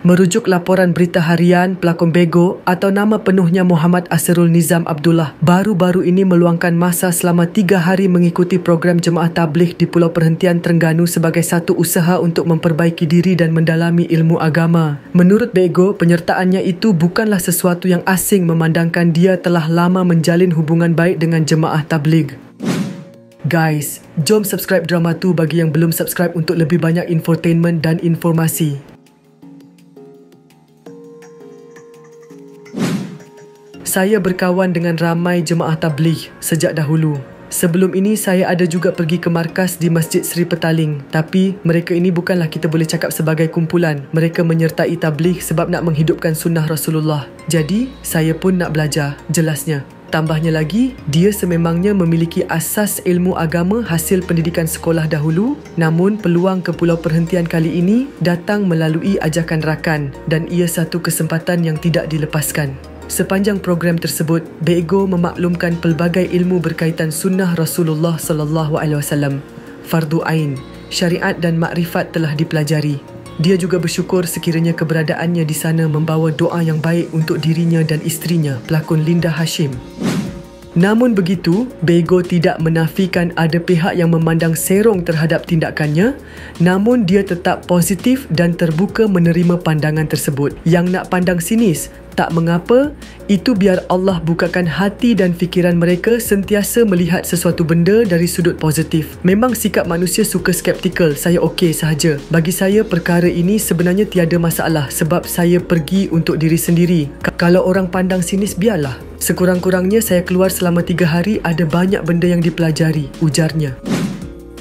Merujuk laporan berita harian, pelakon Bego atau nama penuhnya Muhammad Asrul Nizam Abdullah baru-baru ini meluangkan masa selama 3 hari mengikuti program Jemaah Tabligh di Pulau Perhentian Terengganu sebagai satu usaha untuk memperbaiki diri dan mendalami ilmu agama. Menurut Bego, penyertaannya itu bukanlah sesuatu yang asing memandangkan dia telah lama menjalin hubungan baik dengan Jemaah Tabligh. Guys, jom subscribe Drama Tu bagi yang belum subscribe untuk lebih banyak infotainment dan informasi. Saya berkawan dengan ramai jemaah tabligh sejak dahulu. Sebelum ini saya ada juga pergi ke markas di Masjid Seri Petaling. Tapi mereka ini bukanlah kita boleh cakap sebagai kumpulan. Mereka menyertai tabligh sebab nak menghidupkan sunnah Rasulullah. Jadi saya pun nak belajar, jelasnya. Tambahnya lagi, dia sememangnya memiliki asas ilmu agama hasil pendidikan sekolah dahulu, namun peluang ke Pulau Perhentian kali ini datang melalui ajakan rakan dan ia satu kesempatan yang tidak dilepaskan. Sepanjang program tersebut, Bego memaklumkan pelbagai ilmu berkaitan sunnah Rasulullah sallallahu alaihi wasallam. Fardu ain, syariat dan makrifat telah dipelajari. Dia juga bersyukur sekiranya keberadaannya di sana membawa doa yang baik untuk dirinya dan isterinya, pelakon Linda Hashim. Namun begitu, Bego tidak menafikan ada pihak yang memandang serong terhadap tindakannya, namun dia tetap positif dan terbuka menerima pandangan tersebut. Yang nak pandang sinis, tak mengapa, itu biar Allah bukakan hati dan fikiran mereka sentiasa melihat sesuatu benda dari sudut positif. Memang sikap manusia suka skeptikal, saya okey sahaja. Bagi saya perkara ini sebenarnya tiada masalah sebab saya pergi untuk diri sendiri. Kalau orang pandang sinis, biarlah. Sekurang-kurangnya saya keluar selama 3 hari ada banyak benda yang dipelajari, ujarnya.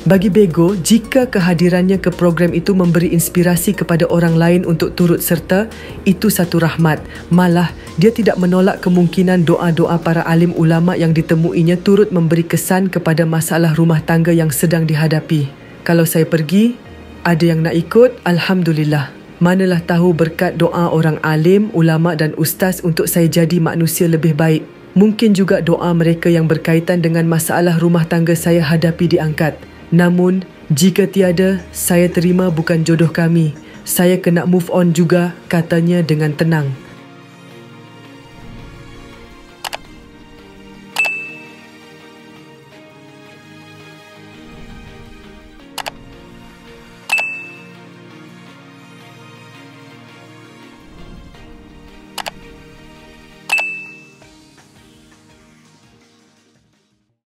Bagi Bego, jika kehadirannya ke program itu memberi inspirasi kepada orang lain untuk turut serta, itu satu rahmat. Malah, dia tidak menolak kemungkinan doa-doa para alim ulama yang ditemuinya turut memberi kesan kepada masalah rumah tangga yang sedang dihadapi. Kalau saya pergi, ada yang nak ikut, Alhamdulillah. Manalah tahu berkat doa orang alim, ulama dan ustaz untuk saya jadi manusia lebih baik. Mungkin juga doa mereka yang berkaitan dengan masalah rumah tangga saya hadapi diangkat. Namun, jika tiada, saya terima bukan jodoh kami. Saya kena move on juga, katanya dengan tenang.